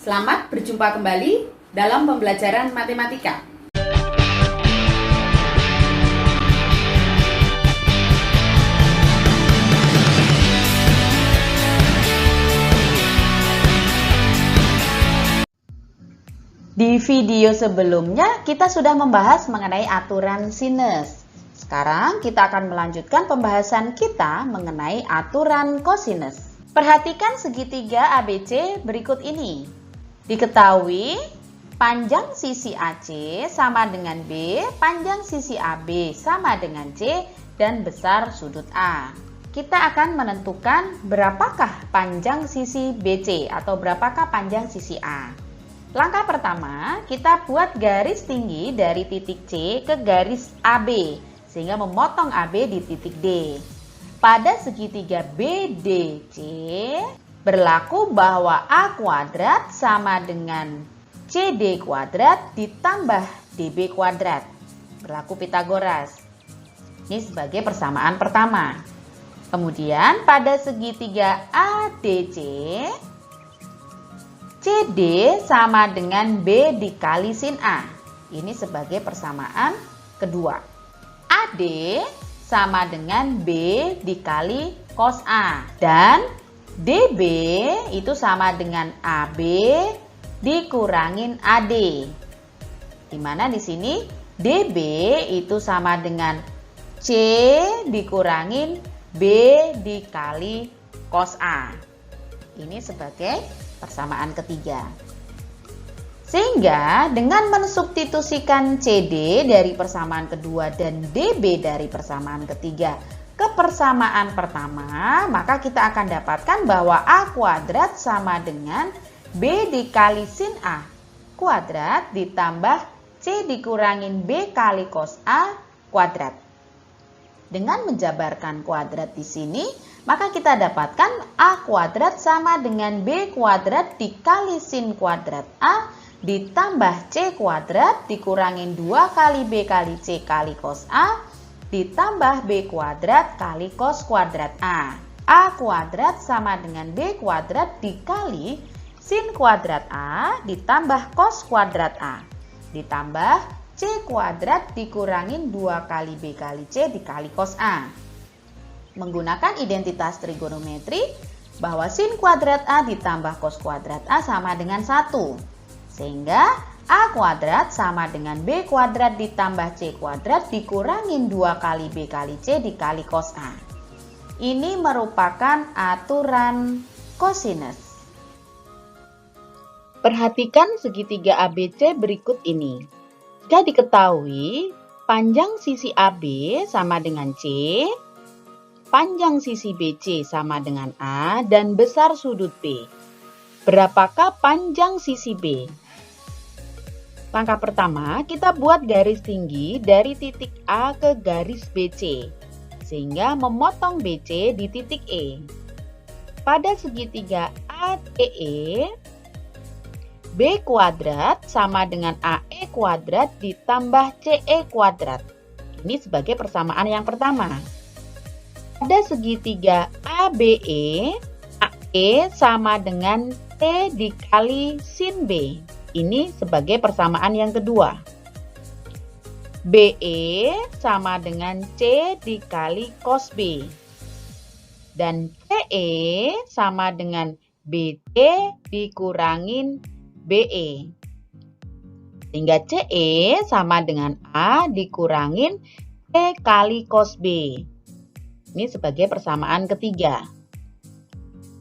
Selamat berjumpa kembali dalam pembelajaran matematika. Di video sebelumnya kita sudah membahas mengenai aturan sinus. Sekarang kita akan melanjutkan pembahasan kita mengenai aturan kosinus. Perhatikan segitiga ABC berikut ini. Diketahui panjang sisi AC sama dengan B, panjang sisi AB sama dengan C, dan besar sudut A. Kita akan menentukan berapakah panjang sisi BC atau berapakah panjang sisi A. Langkah pertama, kita buat garis tinggi dari titik C ke garis AB, sehingga memotong AB di titik D. Pada segitiga BDC, berlaku bahwa A kuadrat sama dengan CD kuadrat ditambah DB kuadrat. Berlaku Pitagoras. Ini sebagai persamaan pertama. Kemudian pada segitiga ADC, CD sama dengan B dikali sin A. Ini sebagai persamaan kedua. AD sama dengan B dikali cos A. Dan DB itu sama dengan AB dikurangin AD. Dimana di sini DB itu sama dengan C dikurangin B dikali cos A. Ini sebagai persamaan ketiga. Sehingga dengan mensubstitusikan CD dari persamaan kedua dan DB dari persamaan ketiga ke persamaan pertama, maka kita akan dapatkan bahwa A kuadrat sama dengan B dikali sin A kuadrat ditambah C dikurangin B kali cos A kuadrat. Dengan menjabarkan kuadrat di sini, maka kita dapatkan A kuadrat sama dengan B kuadrat dikali sin kuadrat A ditambah C kuadrat dikurangin 2 kali B kali C kali cos A ditambah B kuadrat kali cos kuadrat A. A kuadrat sama dengan B kuadrat dikali sin kuadrat A ditambah cos kuadrat A ditambah C kuadrat dikurangin 2 kali B kali C dikali cos A. Menggunakan identitas trigonometri bahwa sin kuadrat A ditambah cos kuadrat A sama dengan 1. Sehingga A kuadrat sama dengan B kuadrat ditambah C kuadrat dikurangin 2 kali B kali C dikali cos A. Ini merupakan aturan kosinus. Perhatikan segitiga ABC berikut ini. Jika diketahui panjang sisi AB sama dengan C, panjang sisi BC sama dengan A, dan besar sudut B. Berapakah panjang sisi B? Langkah pertama, kita buat garis tinggi dari titik A ke garis BC, sehingga memotong BC di titik E. Pada segitiga ADE, B kuadrat sama dengan AE kuadrat ditambah CE kuadrat. Ini sebagai persamaan yang pertama. Pada segitiga ABE, AE sama dengan T dikali sin B. Ini sebagai persamaan yang kedua. BE sama dengan C dikali cos B. Dan CE sama dengan BT dikurangin BE. Sehingga CE sama dengan A dikurangin C kali cos B. Ini sebagai persamaan ketiga.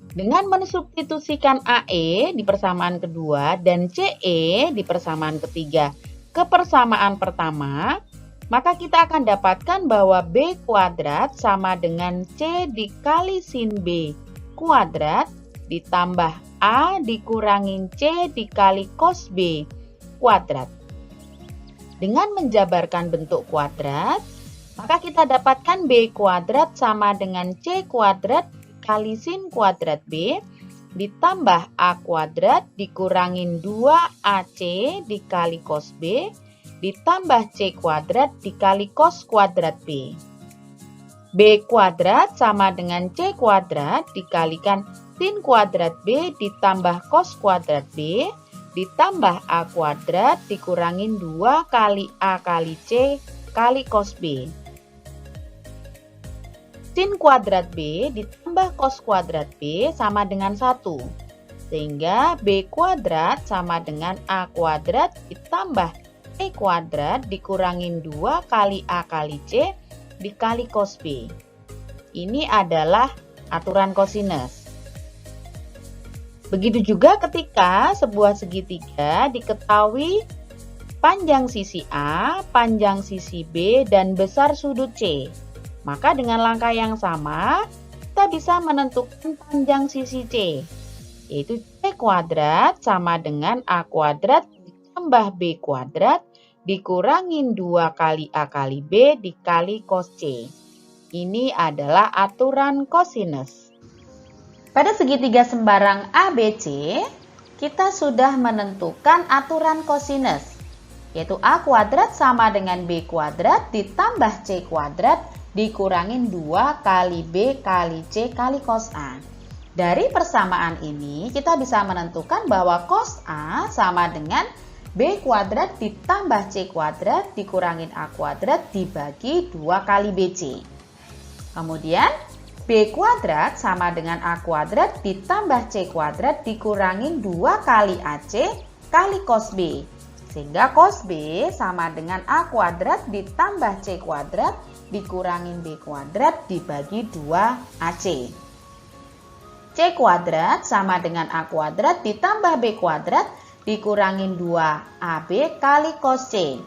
Dengan mensubstitusikan AE di persamaan kedua dan CE di persamaan ketiga ke persamaan pertama, maka kita akan dapatkan bahwa B kuadrat sama dengan C dikali sin B kuadrat ditambah A dikurangin C dikali cos B kuadrat. Dengan menjabarkan bentuk kuadrat, maka kita dapatkan B kuadrat sama dengan C kuadrat kali sin kuadrat B ditambah A kuadrat dikurangin 2AC dikali cos B ditambah C kuadrat dikali cos kuadrat B. B kuadrat sama dengan C kuadrat dikalikan sin kuadrat B ditambah cos kuadrat B ditambah A kuadrat dikurangin 2 kali A kali C kali cos B. Sin kuadrat B ditambah cos kuadrat B sama dengan 1. Sehingga B kuadrat sama dengan A kuadrat ditambah C kuadrat dikurangin 2 kali A kali C dikali cos B. Ini adalah aturan kosinus. Begitu juga ketika sebuah segitiga diketahui panjang sisi A, panjang sisi B, dan besar sudut C. Maka dengan langkah yang sama, kita bisa menentukan panjang sisi C, yaitu C kuadrat sama dengan A kuadrat ditambah B kuadrat dikurangin 2 kali A kali B dikali cos C. Ini adalah aturan kosinus. Pada segitiga sembarang ABC, kita sudah menentukan aturan kosinus, yaitu A kuadrat sama dengan B kuadrat ditambah C kuadrat dikurangin 2 kali B kali C kali cos A. Dari persamaan ini kita bisa menentukan bahwa cos A sama dengan B kuadrat ditambah C kuadrat dikurangin A kuadrat dibagi 2 kali BC. Kemudian B kuadrat sama dengan A kuadrat ditambah C kuadrat dikurangin 2 kali AC kali cos B. Sehingga cos B sama dengan A kuadrat ditambah C kuadrat dikurangin B kuadrat dibagi 2 AC. C kuadrat sama dengan A kuadrat ditambah B kuadrat dikurangin 2 AB kali cos C.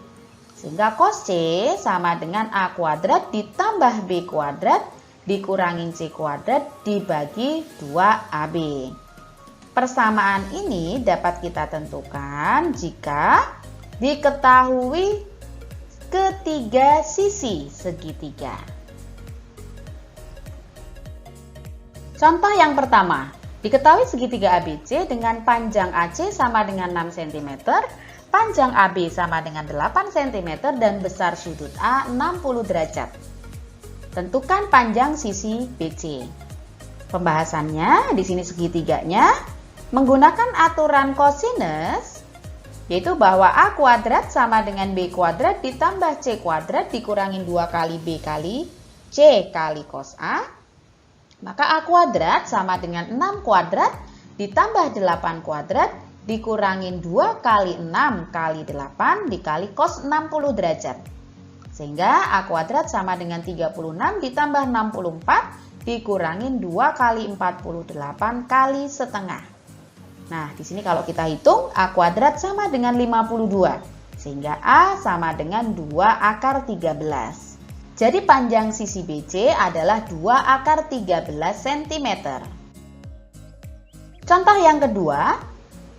Sehingga cos C sama dengan A kuadrat ditambah B kuadrat dikurangin C kuadrat dibagi 2AB. Persamaan ini dapat kita tentukan jika diketahui ketiga sisi segitiga. Contoh yang pertama, diketahui segitiga ABC dengan panjang AC sama dengan 6 cm, panjang AB sama dengan 8 cm, dan besar sudut A 60 derajat. Tentukan panjang sisi BC. Pembahasannya di sini segitiganya menggunakan aturan kosinus, yaitu bahwa A kuadrat sama dengan B kuadrat ditambah C kuadrat dikurangin 2 kali B kali C kali cos A. Maka A kuadrat sama dengan 6 kuadrat ditambah 8 kuadrat dikurangin 2 kali 6 kali 8 dikali cos 60 derajat. Sehingga A kuadrat sama dengan 36 ditambah 64 dikurangin 2 kali 48 kali setengah. Nah, di sini kalau kita hitung A kuadrat sama dengan 52. Sehingga A sama dengan 2 akar 13. Jadi panjang sisi BC adalah 2 akar 13 cm. Contoh yang kedua,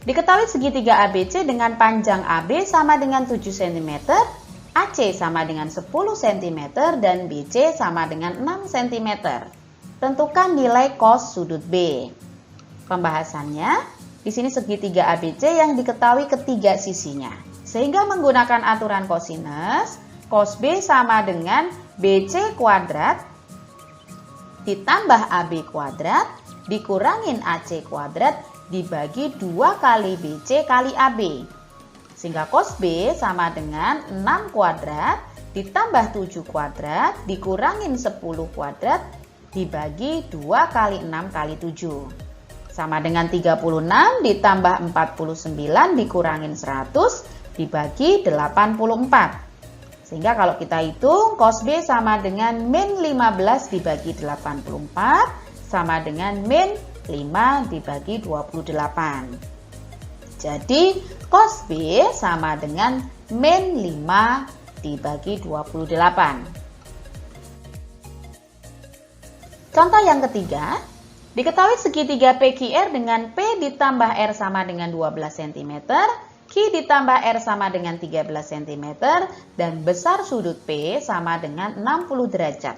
diketahui segitiga ABC dengan panjang AB sama dengan 7 cm, AC sama dengan 10 cm, dan BC sama dengan 6 cm. Tentukan nilai cos sudut B. Pembahasannya, di sini segitiga ABC yang diketahui ketiga sisinya. Sehingga menggunakan aturan kosinus, cos B sama dengan BC kuadrat ditambah AB kuadrat dikurangin AC kuadrat dibagi 2 kali BC kali AB. Sehingga cos B sama dengan 6 kuadrat ditambah 7 kuadrat dikurangin 10 kuadrat dibagi 2 kali 6 kali 7. Sama dengan 36 ditambah 49 dikurangin 100 dibagi 84. Sehingga kalau kita hitung cos B sama dengan min 15 dibagi 84 sama dengan min 5 dibagi 28. Jadi cos B sama dengan min 5 dibagi 28. Contoh yang ketiga, diketahui segitiga PQR dengan P ditambah R sama dengan 12 cm, Q ditambah R sama dengan 13 cm, dan besar sudut P sama dengan 60 derajat.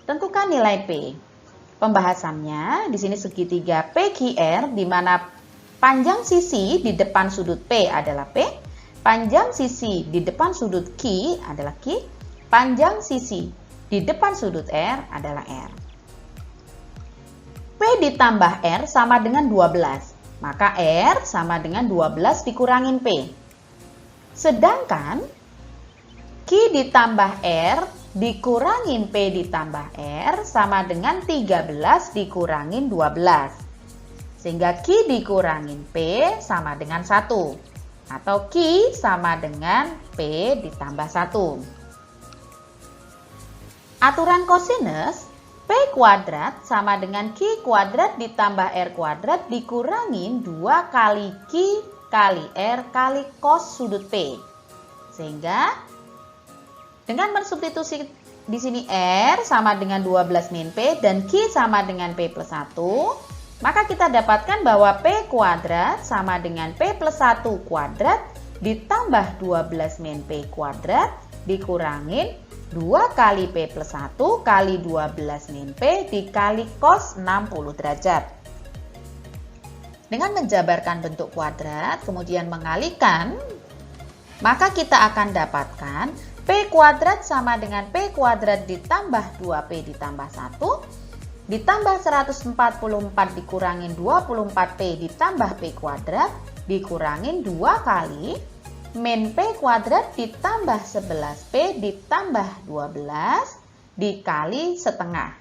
Tentukan nilai P. Pembahasannya di sini segitiga PQR di mana panjang sisi di depan sudut P adalah P, panjang sisi di depan sudut Q adalah Q, panjang sisi di depan sudut R adalah R. P ditambah R sama dengan 12. Maka R sama dengan 12 dikurangin P. Sedangkan Q ditambah R dikurangin P ditambah R sama dengan 13 dikurangin 12. Sehingga Q dikurangin P sama dengan 1. Atau Q sama dengan P ditambah 1. Aturan kosinus, P kuadrat sama dengan Q kuadrat ditambah R kuadrat dikurangin 2 kali Q kali R kali cos sudut P. Sehingga dengan mensubstitusi di sini R sama dengan 12 min P dan Q sama dengan P plus 1, maka kita dapatkan bahwa P kuadrat sama dengan P plus 1 kuadrat ditambah 12 min P kuadrat dikurangin 2 kali P plus 1 kali 12 min P dikali cos 60 derajat. Dengan menjabarkan bentuk kuadrat, kemudian mengalikan, maka kita akan dapatkan P kuadrat sama dengan P kuadrat ditambah 2P ditambah 1, ditambah 144 dikurangin 24P ditambah P kuadrat, dikurangin 2 kali min P kuadrat ditambah 11P ditambah 12 dikali setengah.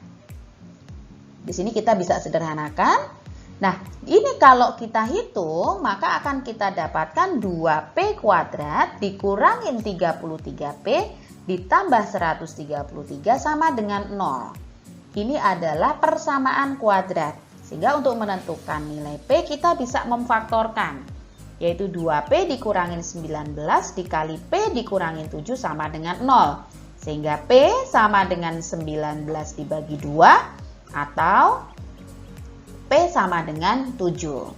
Di sini kita bisa sederhanakan. Nah, ini kalau kita hitung, maka akan kita dapatkan 2P kuadrat dikurangin 33P ditambah 133 sama dengan 0. Ini adalah persamaan kuadrat. Sehingga untuk menentukan nilai P kita bisa memfaktorkan. Yaitu 2P dikurangin 19 dikali P dikurangin 7 sama dengan 0. Sehingga P sama dengan 19 dibagi 2 atau P sama dengan 7.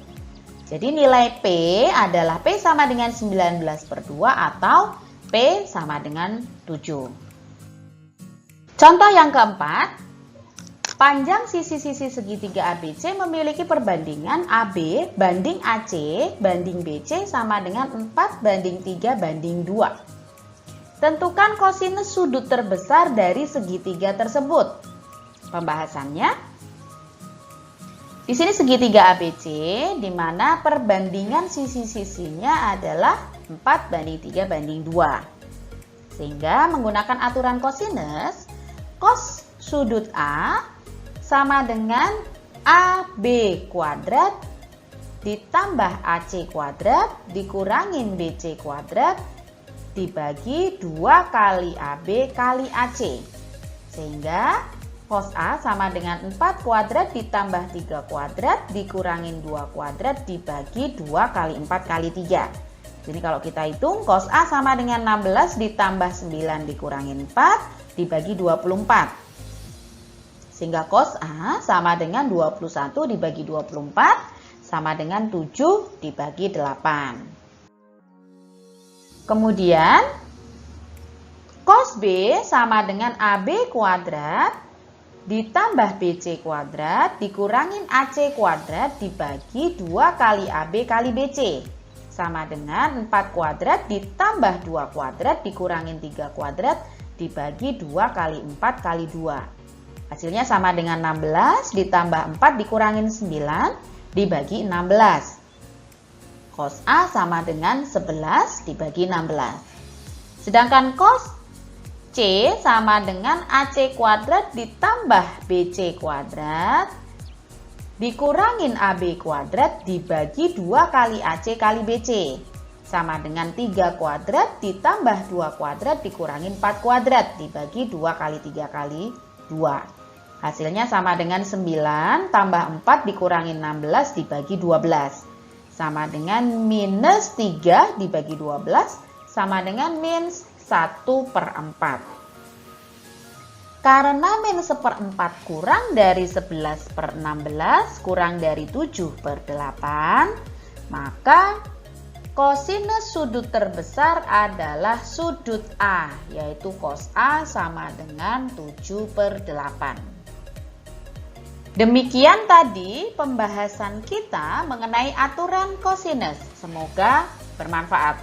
Jadi nilai P adalah P sama dengan 19 per 2 atau P sama dengan 7. Contoh yang keempat. Panjang sisi-sisi segitiga ABC memiliki perbandingan AB banding AC banding BC sama dengan 4 banding 3 banding 2. Tentukan kosinus sudut terbesar dari segitiga tersebut. Pembahasannya. Di sini segitiga ABC di mana perbandingan sisi-sisinya adalah 4 banding 3 banding 2. Sehingga menggunakan aturan kosinus, cos sudut A sama dengan AB kuadrat ditambah AC kuadrat dikurangin BC kuadrat dibagi 2 kali AB kali AC. Sehingga cos A sama dengan 4 kuadrat ditambah 3 kuadrat dikurangin 2 kuadrat dibagi 2 kali 4 kali 3. Jadi kalau kita hitung cos A sama dengan 16 ditambah 9 dikurangin 4 dibagi 24. Sehingga cos A sama dengan 21 dibagi 24 sama dengan 7 dibagi 8. Kemudian cos B sama dengan AB kuadrat ditambah BC kuadrat dikurangin AC kuadrat dibagi 2 kali AB kali BC. Sama dengan 4 kuadrat ditambah 2 kuadrat dikurangin 3 kuadrat dibagi 2 kali 4 kali 2. Hasilnya sama dengan 16 ditambah 4 dikurangin 9 dibagi 16. Cos A sama dengan 11 dibagi 16. Sedangkan cos C sama dengan AC kuadrat ditambah BC kuadrat dikurangin AB kuadrat dibagi 2 kali AC kali BC. Sama dengan 3 kuadrat ditambah 2 kuadrat dikurangin 4 kuadrat dibagi 2 kali 3 kali 2. Hasilnya sama dengan 9 tambah 4 dikurangin 16 dibagi 12. Sama dengan minus 3 dibagi 12 sama dengan minus 1 per 4. Karena min 1/4 kurang dari 11 per 16 kurang dari 7 per 8, maka kosinus sudut terbesar adalah sudut A, yaitu cos A sama dengan 7 per 8. Demikian tadi pembahasan kita mengenai aturan kosinus. Semoga bermanfaat.